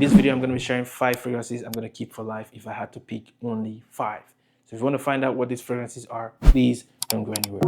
this video, I'm going to be sharing 5 fragrances I'm going to keep for life if I had to pick only 5. So if you want to find out what these fragrances are, please don't go anywhere.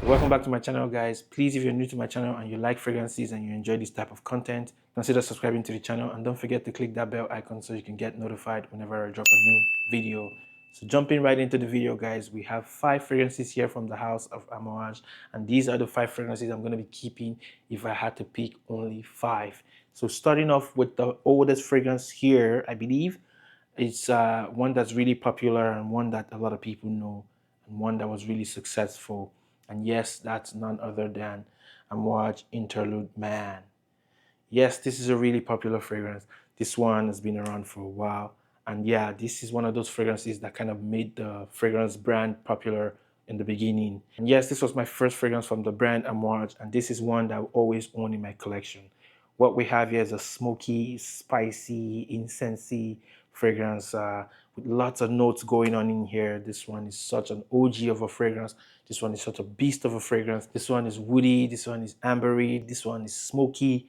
Welcome back to my channel, guys. Please, if you're new to my channel and you like fragrances and you enjoy this type of content, consider subscribing to the channel and don't forget to click that bell icon so you can get notified whenever I drop a new video. So jumping right into the video, guys, we have 5 fragrances here from the house of Amouage, and these are the 5 fragrances I'm going to be keeping if I had to pick only 5. So starting off with the oldest fragrance here, I believe it's one that's really popular and one that a lot of people know and one that was really successful. And yes, that's none other than Amouage Interlude Man. Yes, this is a really popular fragrance. This one has been around for a while. And yeah, this is one of those fragrances that kind of made the fragrance brand popular in the beginning. And yes, this was my first fragrance from the brand Amouage, and this is one that I always own in my collection. What we have here is a smoky, spicy, incensey fragrance with lots of notes going on in here. This one is such an OG of a fragrance. This one is such a beast of a fragrance. This one is woody. This one is ambery. This one is smoky.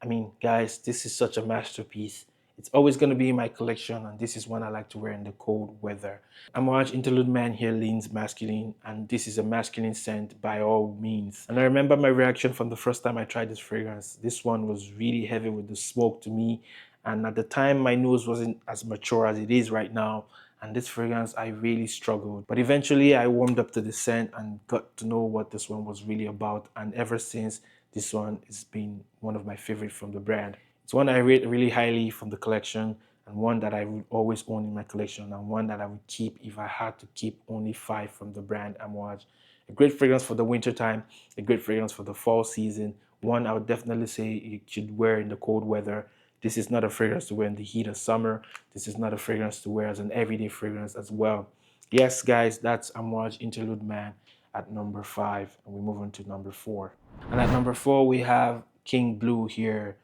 I mean, guys, this is such a masterpiece. It's always going to be in my collection, and this is one I like to wear in the cold weather. Amouage Interlude Man here leans masculine, and this is a masculine scent by all means. And I remember my reaction from the first time I tried this fragrance. This one was really heavy with the smoke to me, and at the time my nose wasn't as mature as it is right now, and this fragrance I really struggled. But eventually I warmed up to the scent and got to know what this one was really about, and ever since, this one has been one of my favorites from the brand. It's one I rate really highly from the collection, and one that I would always own in my collection, and one that I would keep if I had to keep only 5 from the brand Amouage. A great fragrance for the winter time, a great fragrance for the fall season, one I would definitely say you should wear in the cold weather. This is not a fragrance to wear in the heat of summer. This is not a fragrance to wear as an everyday fragrance as well. Yes, guys, that's Amouage Interlude Man at number 5, and we move on to number 4. And at number 4, we have King Blue here.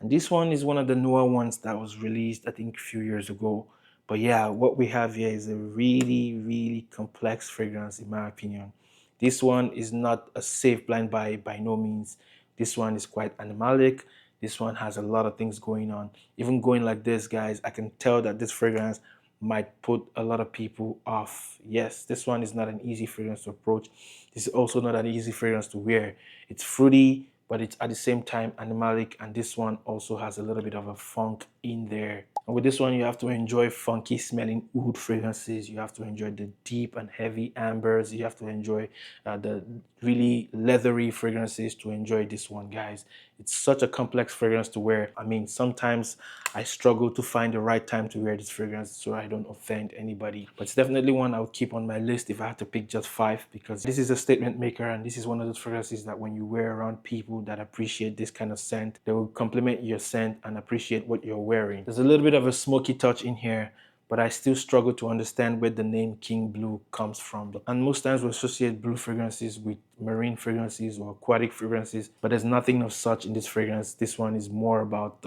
And this one is one of the newer ones that was released, I think, a few years ago. But yeah, what we have here is a really, really complex fragrance, in my opinion. This one is not a safe blind buy by no means. This one is quite animalic. This one has a lot of things going on. Even going like this, guys, I can tell that this fragrance might put a lot of people off. Yes, this one is not an easy fragrance to approach. This is also not an easy fragrance to wear. It's fruity, but it's at the same time animalic, and this one also has a little bit of a funk in there. And with this one, you have to enjoy funky smelling oud fragrances. You have to enjoy the deep and heavy ambers. You have to enjoy the really leathery fragrances to enjoy this one, guys. It's such a complex fragrance to wear. I mean, sometimes I struggle to find the right time to wear this fragrance so I don't offend anybody. But it's definitely one I would keep on my list if I had to pick just 5, because this is a statement maker, and this is one of those fragrances that when you wear around people that appreciate this kind of scent, they will compliment your scent and appreciate what you're wearing. There's a little bit of a smoky touch in here, but I still struggle to understand where the name King Blue comes from. And most times we associate blue fragrances with marine fragrances or aquatic fragrances, but there's nothing of such in this fragrance. This one is more about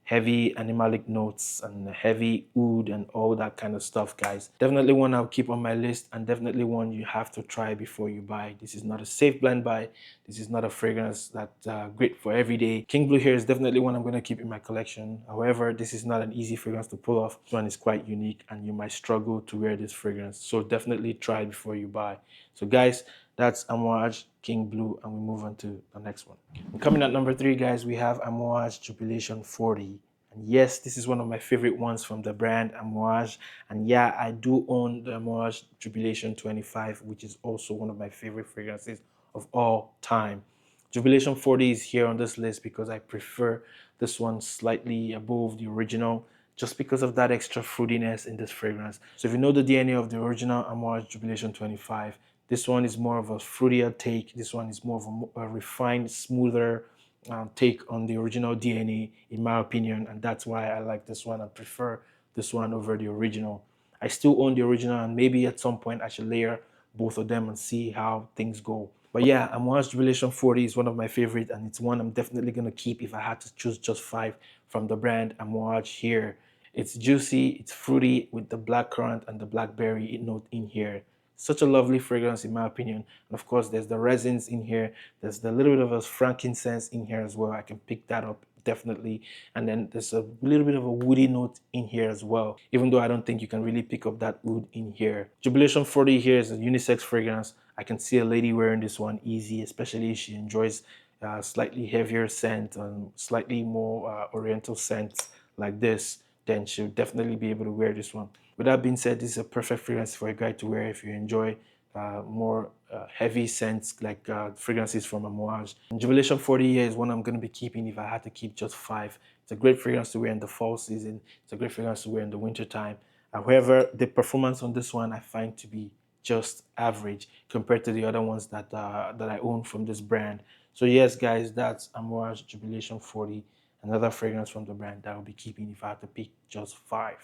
heavy animalic notes and heavy oud and all that kind of stuff, guys. Definitely one I'll keep on my list, and definitely one you have to try before you buy. This is not a safe blind buy. This is not a fragrance that's great for every day. King Blue here is definitely one I'm going to keep in my collection. However, this is not an easy fragrance to pull off. This one is quite unique, and you might struggle to wear this fragrance. So definitely try it before you buy. So guys, that's Amouage King Blue, and we move on to the next one. And coming at number 3, guys, we have Amouage Jubilation 40. And yes, this is one of my favorite ones from the brand Amouage. And yeah, I do own the Amouage Jubilation 25, which is also one of my favorite fragrances of all time. Jubilation 40 is here on this list because I prefer this one slightly above the original, just because of that extra fruitiness in this fragrance. So if you know the DNA of the original Amouage Jubilation 25, this one is more of a fruitier take. This one is more of a refined, smoother take on the original DNA, in my opinion. And that's why I like this one. I prefer this one over the original. I still own the original, and maybe at some point I should layer both of them and see how things go. But yeah, Amouage Jubilation 40 is one of my favorite, and it's one I'm definitely going to keep if I had to choose just 5 from the brand Amouage here. It's juicy, it's fruity with the blackcurrant and the blackberry note in here. Such a lovely fragrance in my opinion. And of course, there's the resins in here. There's the little bit of a frankincense in here as well. I can pick that up definitely. And then there's a little bit of a woody note in here as well, even though I don't think you can really pick up that wood in here. Jubilation 40 here is a unisex fragrance. I can see a lady wearing this one easy, especially if she enjoys slightly heavier scent and slightly more oriental scents like this, then she'll definitely be able to wear this one. With that being said, this is a perfect fragrance for a guy to wear if you enjoy more heavy scents like fragrances from Amouage. And Jubilation 40 here is one I'm going to be keeping if I had to keep just 5. It's a great fragrance to wear in the fall season. It's a great fragrance to wear in the winter time. However, the performance on this one I find to be just average compared to the other ones that I own from this brand. So yes, guys, that's Amouage Jubilation 40, another fragrance from the brand that I'll be keeping if I had to pick just 5.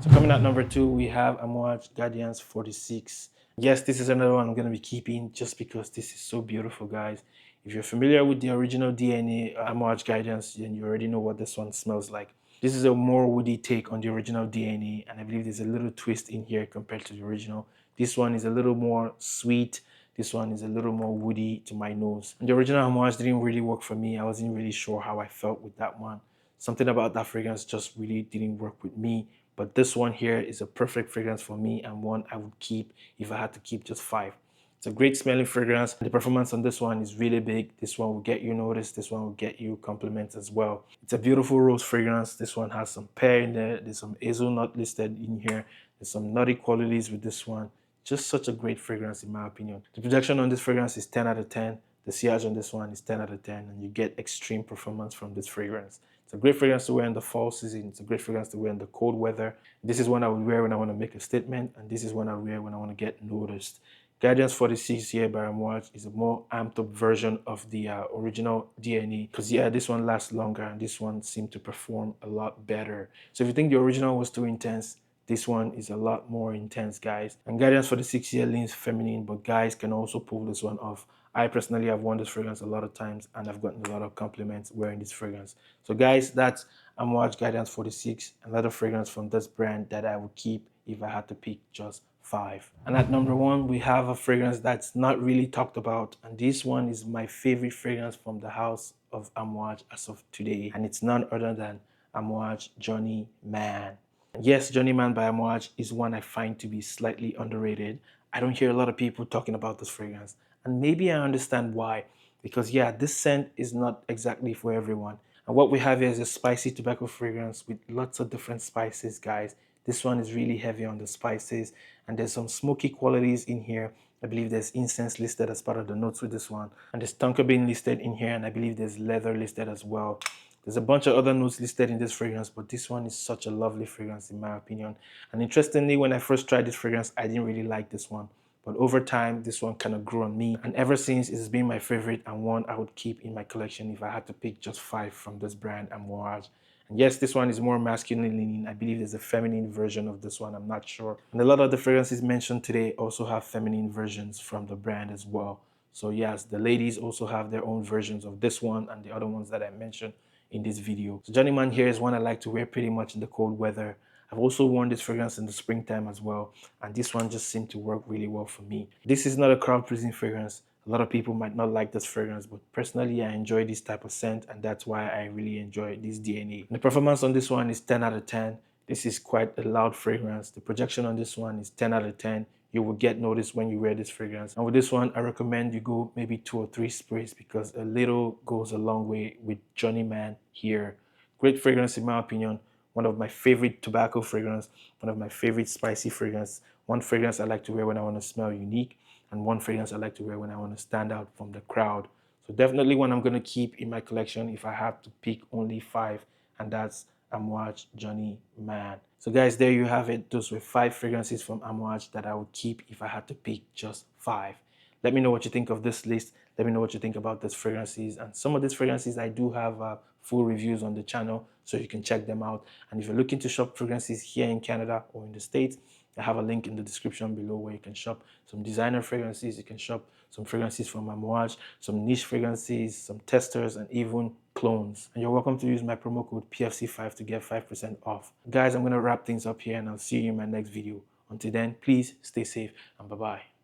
So coming at number 2, we have Amouage Guidance 46. Yes, this is another one I'm going to be keeping just because this is so beautiful, guys. If you're familiar with the original DNA Amouage Guidance, then you already know what this one smells like. This is a more woody take on the original DNA, and I believe there's a little twist in here compared to the original. This one is a little more sweet. This one is a little more woody to my nose. And the original Amouage didn't really work for me. I wasn't really sure how I felt with that one. Something about that fragrance just really didn't work with me. But this one here is a perfect fragrance for me and one I would keep if I had to keep just 5. It's a great smelling fragrance. The performance on this one is really big. This one will get you noticed. This one will get you compliments as well. It's a beautiful rose fragrance. This one has some pear in there. There's some hazelnut listed in here. There's some nutty qualities with this one. Just such a great fragrance in my opinion. The projection on this fragrance is 10 out of 10. The sillage on this one is 10 out of 10, and you get extreme performance from this fragrance. It's a great fragrance to wear in the fall season. It's a great fragrance to wear in the cold weather. This is one I would wear when I want to make a statement, and this is one I wear when I want to get noticed. Guidance 46 here by Amouage is a more amped up version of the original DNA, because yeah, this one lasts longer and this one seemed to perform a lot better. So if you think the original was too intense, this one is a lot more intense, guys. And Guidance 46 here leans feminine, but guys can also pull this one off. I personally have worn this fragrance a lot of times and I've gotten a lot of compliments wearing this fragrance. So guys, that's Amouage Guidance 46, another fragrance from this brand that I would keep if I had to pick just 5. And at number 1, we have a fragrance that's not really talked about. And this one is my favorite fragrance from the house of Amouage as of today. And it's none other than Amouage Journey Man. Yes, Journey Man by Amouage is one I find to be slightly underrated. I don't hear a lot of people talking about this fragrance, and maybe I understand why, because yeah, this scent is not exactly for everyone. And what we have here is a spicy tobacco fragrance with lots of different spices, guys. This one is really heavy on the spices, and there's some smoky qualities in here. I believe there's incense listed as part of the notes with this one, and there's tonka bean listed in here, and I believe there's leather listed as well. There's a bunch of other notes listed in this fragrance, but this one is such a lovely fragrance in my opinion. And interestingly, when I first tried this fragrance, I didn't really like this one. But over time, this one kind of grew on me. And ever since, it's been my favorite and one I would keep in my collection if I had to pick just 5 from this brand, Amouage. And yes, this one is more masculine leaning. I believe there's a feminine version of this one. I'm not sure. And a lot of the fragrances mentioned today also have feminine versions from the brand as well. So yes, the ladies also have their own versions of this one and the other ones that I mentioned in this video. So Journey Man here is one I like to wear pretty much in the cold weather. I've also worn this fragrance in the springtime as well, and this one just seemed to work really well for me. This is not a crowd pleasing fragrance. A lot of people might not like this fragrance, but personally I enjoy this type of scent, and that's why I really enjoy this DNA. And the performance on this one is 10 out of 10. This is quite a loud fragrance. The projection on this one is 10 out of 10. You will get noticed when you wear this fragrance. And with this one, I recommend you go maybe 2 or 3 sprays because a little goes a long way with Journey Man here. Great fragrance in my opinion. One of my favorite tobacco fragrance, one of my favorite spicy fragrance. One fragrance I like to wear when I want to smell unique, and one fragrance I like to wear when I want to stand out from the crowd. So definitely one I'm going to keep in my collection if I have to pick only 5, and that's Amouage Journey Man. So guys, there you have it. Those were 5 fragrances from Amouage that I would keep if I had to pick just 5. Let me know what you think of this list. Let me know what you think about these fragrances. And some of these fragrances, I do have full reviews on the channel, so you can check them out. And if you're looking to shop fragrances here in Canada or in the States, I have a link in the description below where you can shop some designer fragrances. You can shop some fragrances from Amouage, some niche fragrances, some testers, and even clones. And you're welcome to use my promo code PFC5 to get 5% off. Guys, I'm going to wrap things up here, and I'll see you in my next video. Until then, please stay safe and bye-bye.